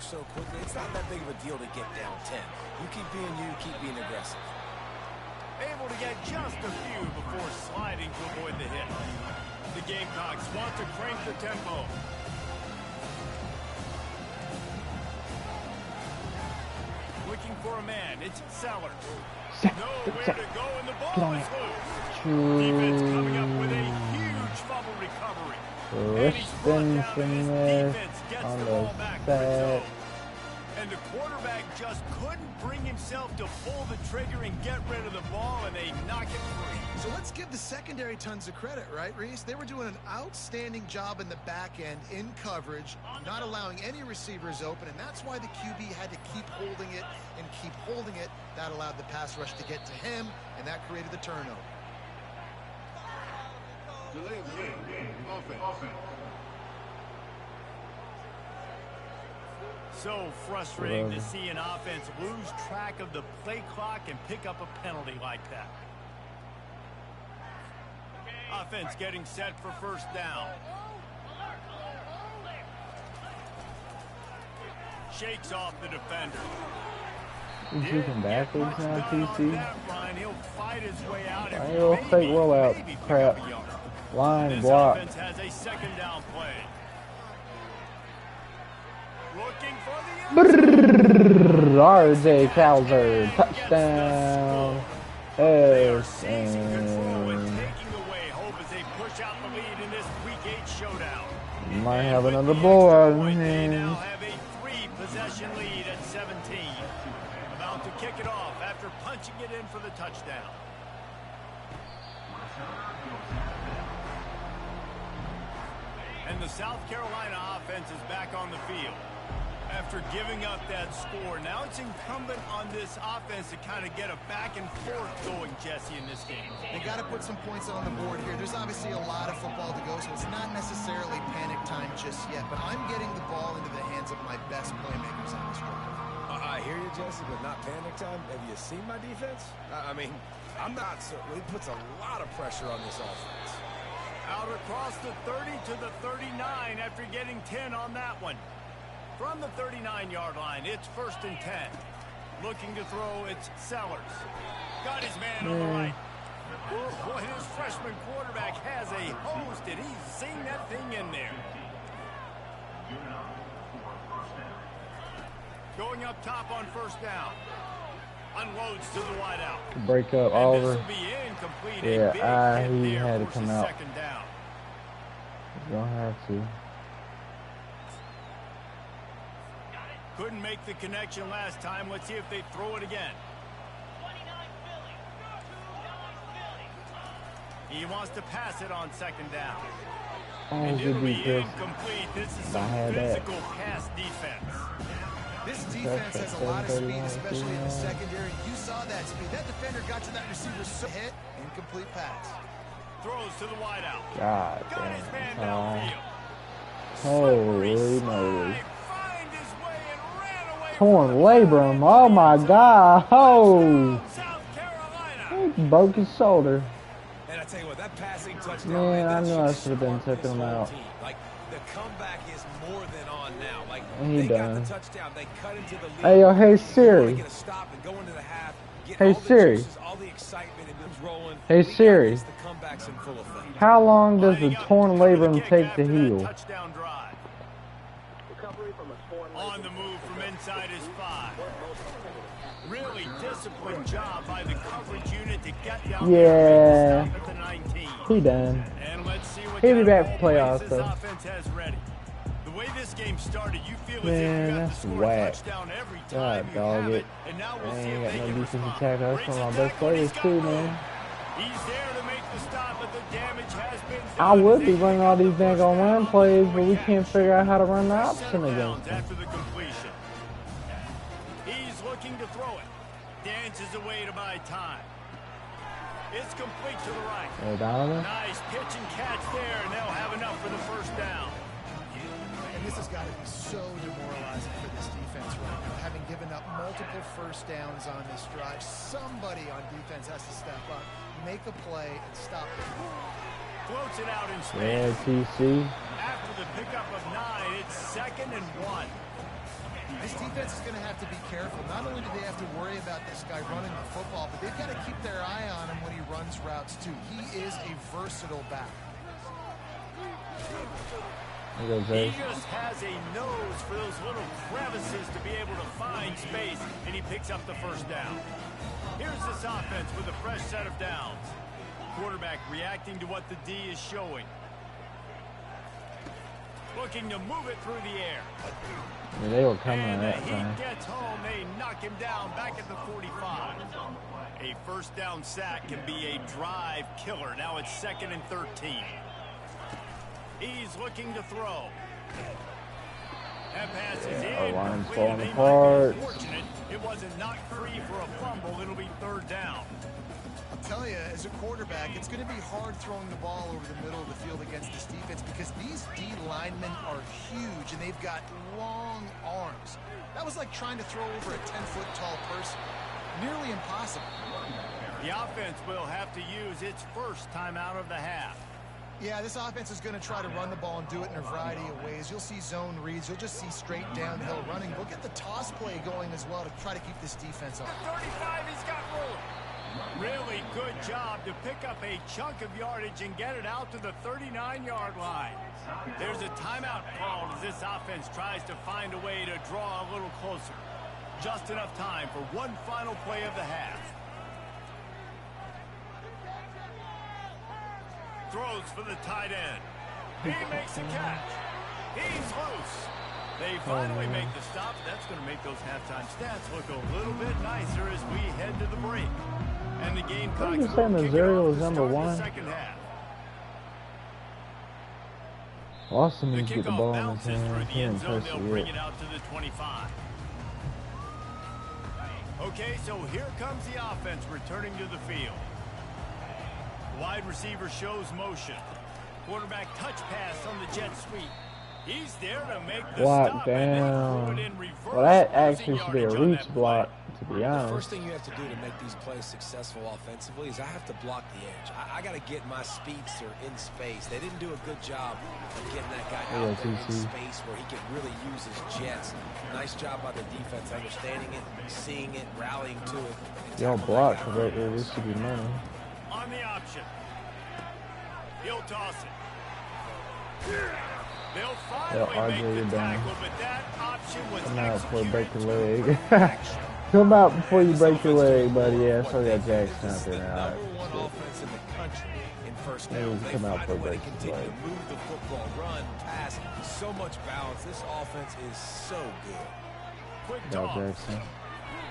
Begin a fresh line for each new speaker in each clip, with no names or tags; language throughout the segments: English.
score so quickly, it's not that big of a deal to get down 10. You, keep being aggressive.
Able to get just a few before sliding to avoid the hit. The Gamecocks want to crank the tempo. Looking for a man, it's Sellers. Nowhere to go, and the ball is loose. Defense coming up with a huge fumble recovery. And he's brought down, and his defense gets the ball back for its own. And the quarterback just couldn't bring himself to pull the trigger and get rid of the ball, and they knock it free.
So let's give the secondary tons of credit, right, Reese? They were doing an outstanding job in the back end in coverage, not allowing any receivers open, and that's why the QB had to keep holding it and keep holding it. That allowed the pass rush to get to him, and that created the turnover.
Delay of game. Offense.
So frustrating to see an offense lose track of the play clock and pick up a penalty like that. Offense getting set for first down. Shakes off the defender.
He's looking backwards now, TC.
He'll fight his way out.
A little fake rollout. Crap. Line block.
This offense has a second down play. Looking for the
RJ Calzer, touchdown.
Yes, taking away hope as they push out the lead in this Week 8 showdown.
Might have another blowout in
They
hand.
now have a 3-possession lead at 17. About to kick it off after punching it in for the touchdown. And the South Carolina offense is back on the field. After giving up that score, now it's incumbent on this offense to kind of get a back and forth going, Jesse, in this game.
They got to put some points on the board here. There's obviously a lot of football to go, so it's not necessarily panic time just yet, but I'm getting the ball into the hands of my best playmakers on this drive.
I hear you, Jesse, but not panic time. Have you seen my defense? I mean, I'm not certain. It puts a lot of pressure on this offense.
Out across the 30 to the 39 after getting 10 on that one. From the 39-yard line, it's first and 10. Looking to throw, it's Sellers. Got his man on the right. Ooh, boy, his freshman quarterback has a hose. Did he sing that thing in there? Going up top on first down. Unloads to the wideout.
Break up Oliver.
This will be incomplete.
Yeah, he
there
had to
forces
come out.
Second down.
You don't have to.
Couldn't make the connection last time. Let's see if they throw it again. He wants to pass it on second down. And it'll be incomplete. This is some physical pass defense.
This defense has a lot of speed, especially in the secondary. You saw that speed. That defender got to that receiver so hit. Incomplete pass.
Throws to the wideout.
God
Got his man
damn.
downfield.
Holy moly.
Find his way and ran away.
Torn labrum. Oh my God. Oh.
South Carolina.
He broke his shoulder.
And I tell you what, that passing touchdown.
Man, I knew I should have been taking him out.
Like, the comeback is more than on now. Like,
He
they
done.
got the touchdown. They cut into the lead.
Hey, yo, hey,
They
Siri.
get a stop and go into the half. Get
Hey,
all the
Siri.
juices, all the excitement, and it's rolling.
Hey,
We got
Siri.
this, the comeback's in full effect.
How long does the
Lining up
torn
to throw the
labrum
kick
take
after
to
that
heal?
touchdown drive. On the move from inside his 5. Really disciplined job by the coverage unit to get down there and stop at the 19.
He done.
And let's see what
He'll be
kind
back
of
for
plays
playoffs,
this
though.
offense has ready. The way this game started, you feel as
Man,
if you got
that's
to score
whack.
a touchdown every
God,
time you
dog
have
it.
it. And now we'll
I
see
ain't
if
got
they
no
can
defensive
respond.
tackle. That's
Breaks
one of
his
my best
tackle, and he's
players,
got
too,
room.
man.
He's there to make the stop, but the damage has been done.
I would be
They
running all these
pick up the
daggone
first
run
down
plays,
on
but we
catch.
can't figure out how to run the
First
option
set of
against
downs
them.
after the completion. He's looking to throw it. Dances away to buy time. It's complete to the right.
Hey, Donovan.
Nice pitch and catch there, and they'll have enough for the first down.
And this has got to be so demoralizing for this defense right now. Having given up multiple first downs on this drive, somebody on defense has to step up, make a play, and stop it.
Floats it out in
Yeah,
space.
TC.
After the pickup of 9, it's 2nd and 1.
This defense is going to have to be careful. Not only do they have to worry about this guy running the football, but they've got to keep their eye on him when he runs routes, too. He is a versatile back.
He just has a nose for those little crevices to be able to find space, and he picks up the first down. Here's this offense with a fresh set of downs. Quarterback reacting to what the D is showing. Looking to move it through the air.
Yeah, they were coming
and
that
the
time.
Heat gets home. They knock him down back at the 45. A first down sack can be a drive killer. Now it's 2nd and 13. He's looking to throw. That pass is
Our line's
incomplete.
falling
They
apart.
might be fortunate it wasn't knocked free for a fumble. It'll be 3rd down.
I'll tell you, as a quarterback, it's going to be hard throwing the ball over the middle of the field against this defense because these D linemen are huge and they've got long arms. That was like trying to throw over a 10-foot tall person. Nearly impossible.
The offense will have to use its first timeout of the half.
Yeah, this offense is going to try to run the ball and do it in a variety of ways. You'll see zone reads. You'll just see straight downhill running. We'll get the toss play going as well to try to keep this defense on.
35, he's got room. Really good job to pick up a chunk of yardage and get it out to the 39-yard line. There's a timeout called as this offense tries to find a way to draw a little closer. Just enough time for one final play of the half. Throws for the tight end. He makes the catch. He's loose. They finally make the stop. That's going to make those halftime stats look a little bit nicer as we head to the break. And the Gamecocks
you say Missouri was number
the
1?
second half.
Austin
The
needs to get the
kickoff
ball in his
bounces through
hand.
the
He
end
ain't
zone.
touched
They'll
it
bring
yet.
it out to the 25. Okay, so here comes the offense returning to the field. Wide receiver shows motion. Quarterback touch pass on the jet sweep. He's there to make the
Block
stop.
down.
And they threw it in reverse.
Well, that
Losing
actually should be a
yardage on
reach
that
block,
play.
to be
The
honest.
first thing you have to do to make these plays successful offensively is I have to block the edge. I got to get my speedster in space. They didn't do a good job of getting that guy out there in space where he can really use his jets. Nice job by the defense understanding it, seeing it, rallying to it.
Y'all block correctly. This should be money.
On the option. He'll toss it. They'll finally make the tackle, but that option was
Come out before you break your
executed
leg. Come out before you break your leg, buddy. Yeah, I still got Jackson out there now.
Number 1 offense in the country in first
Maybe
down.
we
They
come out
find
for
a way to
break
continue
play.
to move the football, run, pass. So much balance. This offense is so good.
Quick
Got
toss.
Jackson.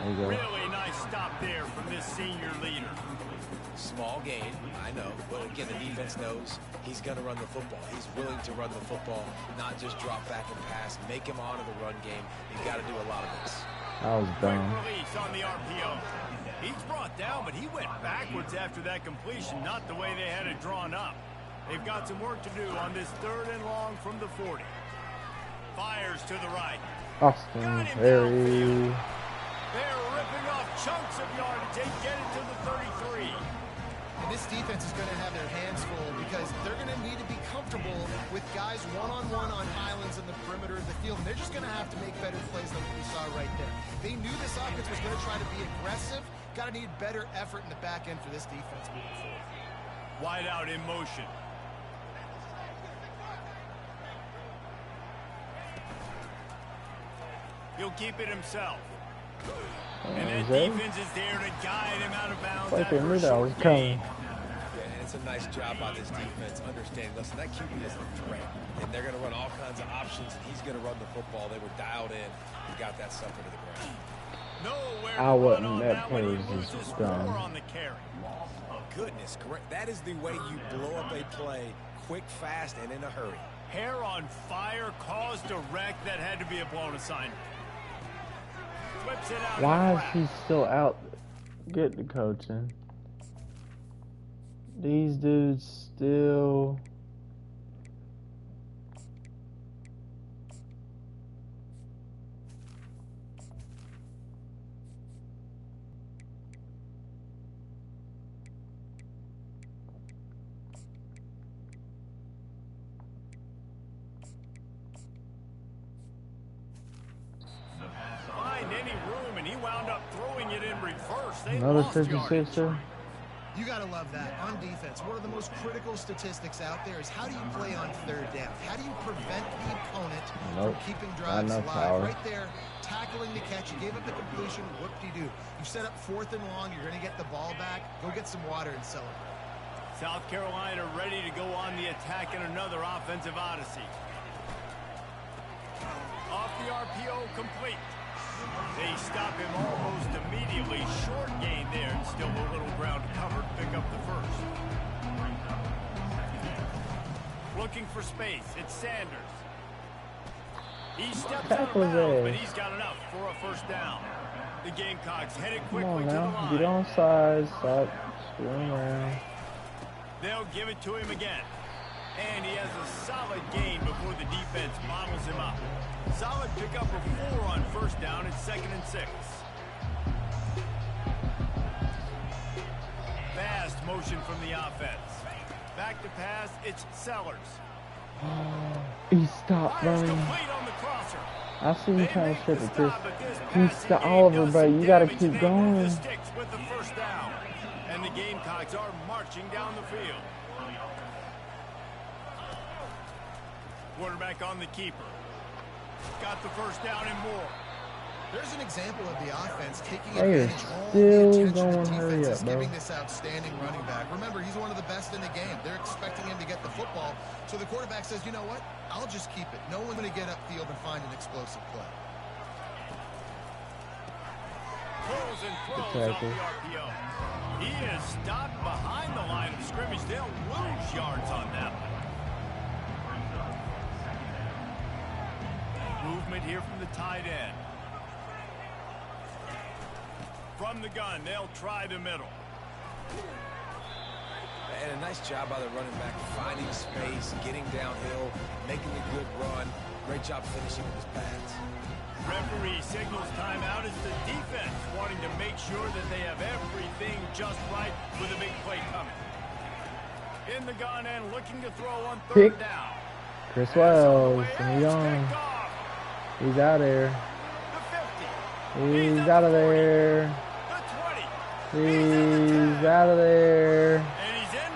There you go.
Really nice stop there from this senior leader.
Small gain, I know, but again, the defense knows he's going to run the football. He's willing to run the football, not just drop back and pass, make him honor the run game. You've got to do a lot of this.
That was
Quick
dumb.
release on the RPO. He's brought down, but he went backwards after that completion, not the way they had it drawn up. They've got some work to do on this 3rd and long from the 40. Fires to the right.
Austin, Harry.
They're ripping off chunks of yardage. They get it to the 33.
And this defense is going to have their hands full because they're going to need to be comfortable with guys one-on-one on islands in the perimeter of the field. And they're just going to have to make better plays like we saw right there. They knew this offense was going to try to be aggressive. Got to need better effort in the back end for this defense moving forward.
Wide out in motion. He'll keep it himself. And that defense is there to guide him out of bounds.
Like they
after
knew
a
that
short
was
gain.
coming.
Yeah, and it's a nice job by this defense understanding, listen, that QB is a threat, and they're going to run all kinds of options, and he's going to run the football. They were dialed in. He got that sucker to the ground.
Nowhere
I
to run
wasn't.
on
That
one.
play
He
was
loses
just
4
dumb.
on the carry.
Goodness, correct. That is the way you blow up a play quick, fast, and in a hurry.
Hair on fire, caused a wreck. That had to be a blown assignment. Flips it out.
Why
in
is
the
he
crack.
still out getting the coaching? These dudes still.
and he wound up throwing it in reverse. They
Another
lost yardage.
56er.
You got to love that. On defense, one of the most critical statistics out there is how do you play on third down? How do you prevent the opponent from keeping drives alive?
Power.
Right there, tackling the catch. You gave up the completion. What do you do? You set up 4th and long. You're going to get the ball back. Go get some water and celebrate.
South Carolina ready to go on the attack in another offensive odyssey. Off the RPO, complete. They stop him almost immediately. Short gain there, and still a little ground covered. Pick up the first. Looking for space. It's Sanders. He steps out of bounds, but he's got enough for a first down. The Gamecocks headed quickly to the line.
Get on sides. Stop screwing around.
They'll give it to him again. And he has a solid gain before the defense models him up. Solid pickup of 4 on first down. It's 2nd and 6. Fast motion from the offense. Back to pass. It's Sellers.
He stopped running.
On the crosser.
I see him trying to strip at this. He stopped Oliver, but you got to keep going.
With the first down. And the Gamecocks are marching down the field. Quarterback on the keeper. Got the first down and more.
There's an example of the offense taking
They are
advantage of all
still
the attention
going.
the
Hurry
defense
up,
is
bro.
giving this outstanding running back. Remember, he's one of the best in the game. They're expecting him to get the football. So the quarterback says, you know what? I'll just keep it. No one's going to get upfield and find an explosive play.
Pulls and throws off the RPO. He is stopped behind the line of scrimmage. They'll lose yards on that one. Movement here from the tight end. From the gun, they'll try the middle.
And a nice job by the running back, finding space, getting downhill, making a good run. Great job finishing with his pads.
Referee signals timeout as the defense wanting to make sure that they have everything just right with a big play coming. In the gun and looking to throw on third down.
Chris Wells, and he's on. He's out of there. He's out of there. He's out of there.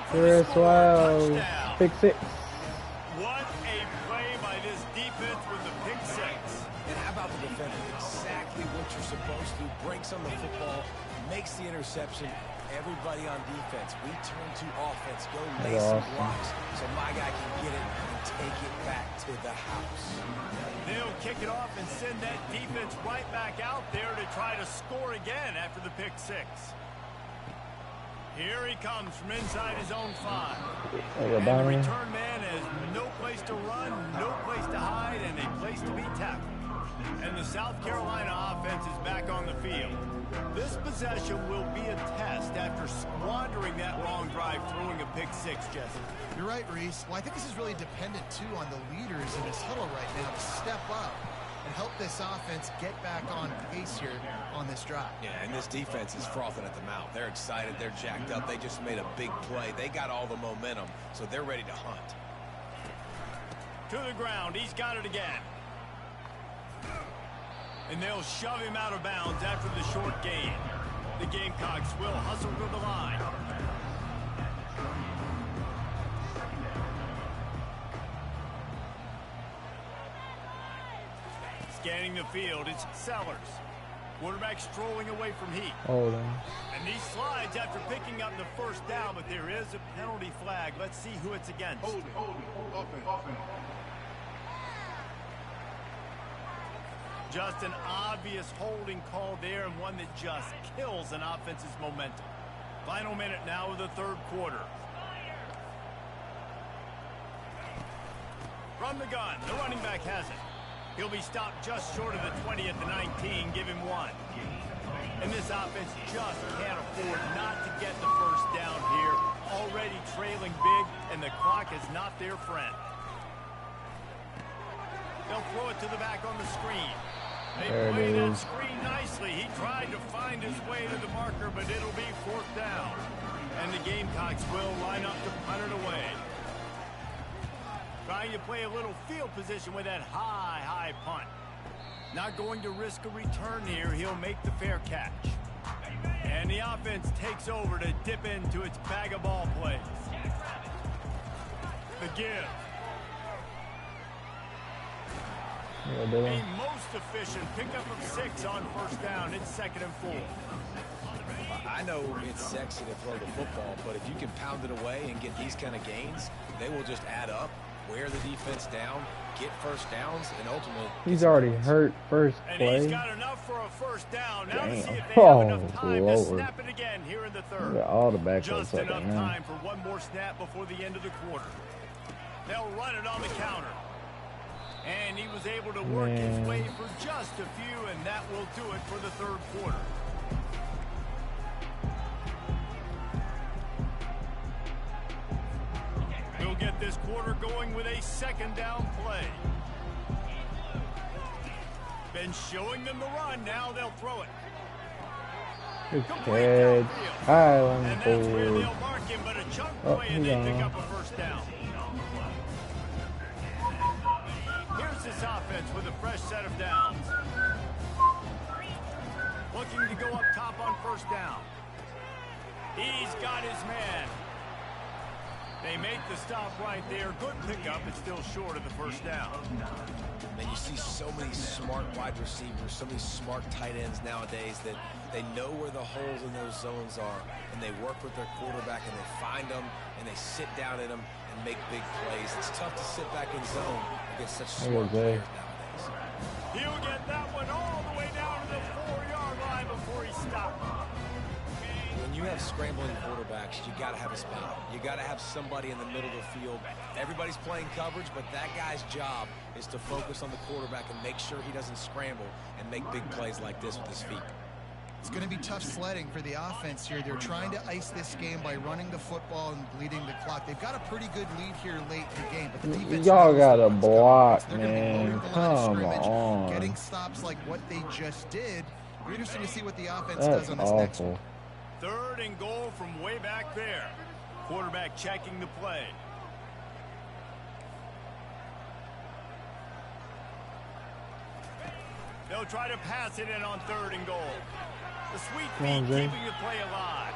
Chris Wells, pick 6.
What a play by this defense with the pick 6.
And how about the defender? Exactly what you're supposed to. Breaks on the football, makes the interception. Everybody on defense, we turn to offense. Go lay some blocks so my guy can get it and take it back to the house.
They'll kick it off and send that defense right back out there to try to score again after the pick 6. Here he comes from inside his own 5. And the return man has no place to run, no place to hide, and a place to be tackled. And the South Carolina offense is back on the field. This possession will be a test after squandering that long drive, throwing a pick 6, Jesse.
You're right, Reese. Well, I think this is really dependent, too, on the leaders in this huddle right now to step up and help this offense get back on pace here on this drive.
Yeah, and this defense is frothing at the mouth. They're excited. They're jacked up. They just made a big play. They got all the momentum, so they're ready to hunt.
To the ground. He's got it again. And they'll shove him out of bounds after the short gain. The Gamecocks will hustle to the line. Scanning the field, it's Sellers. Quarterback strolling away from Heat.
Hold on.
And he slides after picking up the first down, but there is a penalty flag. Let's see who it's against.
Hold it. Offense.
Just an obvious holding call there, and one that just kills an offense's momentum. Final minute now of the third quarter. From the gun, the running back has it. He'll be stopped just short of the 20 at the 19. Give him 1. And this offense just can't afford not to get the first down here. Already trailing big, and the clock is not their friend. They'll throw it to the back on the screen. They play that screen nicely. He tried to find his way to the marker, but it'll be 4th down. And the Gamecocks will line up to punt it away. Trying to play a little field position with that high punt. Not going to risk a return here. He'll make the fair catch. And the offense takes over to dip into its bag of ball plays. The give. A most efficient pickup of 6 on first down. It's 2nd and 4.
I know it's sexy to throw the football, but if you can pound it away and get these kind of gains, they will just add up, wear the defense down, get first downs, and ultimately...
He's already hurt first play.
And he's got enough for a first down. Now to see if they have enough time to snap it again here in the third.
All the backups
just enough time for one more snap before the end of the quarter. They'll run it on the counter. And he was able to work his way for just a few, and that will do it for the third quarter. We'll get this quarter going with a 2nd down play. Been showing them the run. Now they'll throw it.
Good catch. Highland
and that's where they'll mark him, but a chunk play and they pick up a first down. Here's this offense with a fresh set of downs. Looking to go up top on first down. He's got his man. They make the stop right there. Good pickup. It's still short of the first down.
And you see so many smart wide receivers, so many smart tight ends nowadays that they know where the holes in those zones are, and they work with their quarterback, and they find them, and they sit down in them and make big plays. It's tough to sit back in zone against such smart players nowadays.
He'll get that one all the way down to the 4-yard line before he stops.
When you have scrambling quarterbacks, you got to have a spot. You got to have somebody in the middle of the field. Everybody's playing coverage, but that guy's job is to focus on the quarterback and make sure he doesn't scramble and make big plays like this with his feet.
It's going to be tough sledding for the offense here. They're trying to ice this game by running the football and bleeding the clock. They've got a pretty good lead here late in the game, but the defense...
Y'all got to block, man. Come on.
Getting stops like what they just did. We're interesting to see what the offense does on this next one.
3rd and goal from way back there. Quarterback checking the play. They'll try to pass it in on 3rd and goal. The sweet feet keeping the play alive.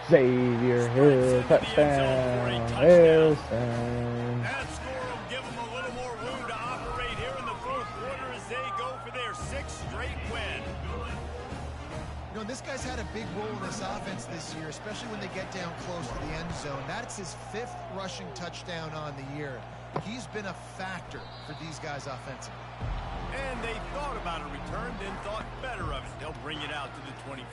Xavier Hill, touchdown. Harrison.
That score will give them a little more room to operate here in the 4th quarter as they go for their 6th straight win.
You know, this guy's had a big role in this offense this year, especially when they get down close to the end zone. That's his 5th rushing touchdown on the year. He's been a factor for these guys offensively.
And they thought about a return, then thought better of it. They'll bring it out to the 25.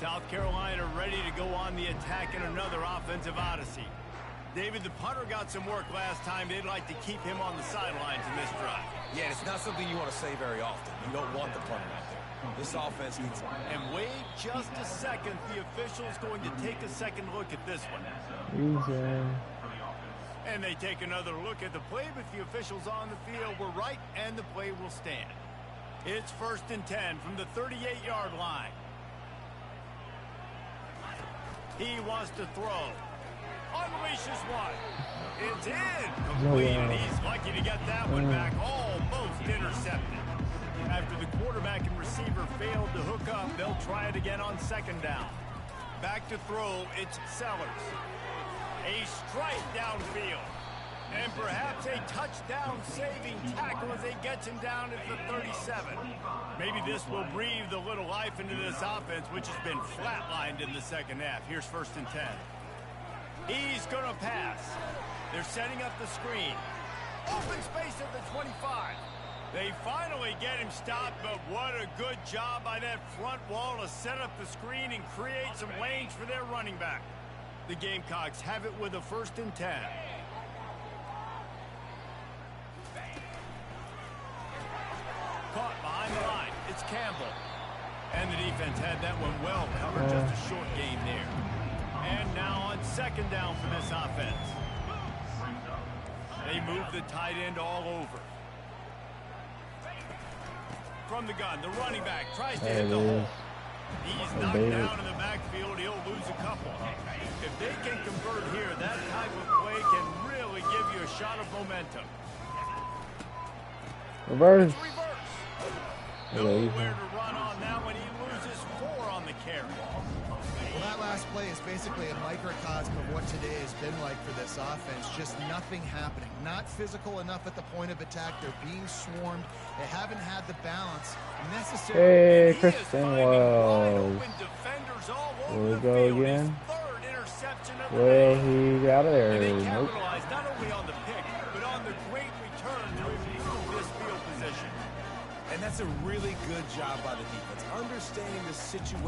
South Carolina ready to go on the attack in another offensive odyssey. David, the punter got some work last time. They'd like to keep him on the sidelines in this drive.
Yeah, it's not something you want to say very often. You don't want the punter out there. This offense needs...
And wait just a second. The official's going to take a second look at this one. And they take another look at the play, but the officials on the field were right, and the play will stand. It's 1st and 10 from the 38-yard line. He wants to throw. Unleashes one. It's in. Complete, and he's lucky to get that one back. Almost intercepted. After the quarterback and receiver failed to hook up, they'll try it again on 2nd down. Back to throw, it's Sellers. A strike downfield. And perhaps a touchdown-saving tackle as they get him down at the 37. Maybe this will breathe a little life into this offense, which has been flatlined in the 2nd half. Here's 1st and 10. He's going to pass. They're setting up the screen. Open space at the 25. They finally get him stopped, but what a good job by that front wall to set up the screen and create some lanes for their running back. The Gamecocks have it with a 1st and 10. Caught behind the line. It's Campbell. And the defense had that one well covered. Just a short game there. And now on 2nd down for this offense. They move the tight end all over. From the gun, the running back tries to hit the hole. He's knocked down in the backfield. He'll lose a couple. If they can convert here, that type of play can really give you a shot of momentum.
Reverse.
Reverse. Nowhere to run on that when he loses 4 on the carry.
Well, that last play is basically a microcosm of what today has been like for this offense. Just nothing happening. Not physical enough at the point of attack. They're being swarmed. They haven't had the balance necessary.
Hey, Kristen Wells. Will he go again? Will he get out of there?
They
Nope.
capitalized not only on the pick, but on the great return to improve this field position.
And that's a really good job by the defense, understanding the situation.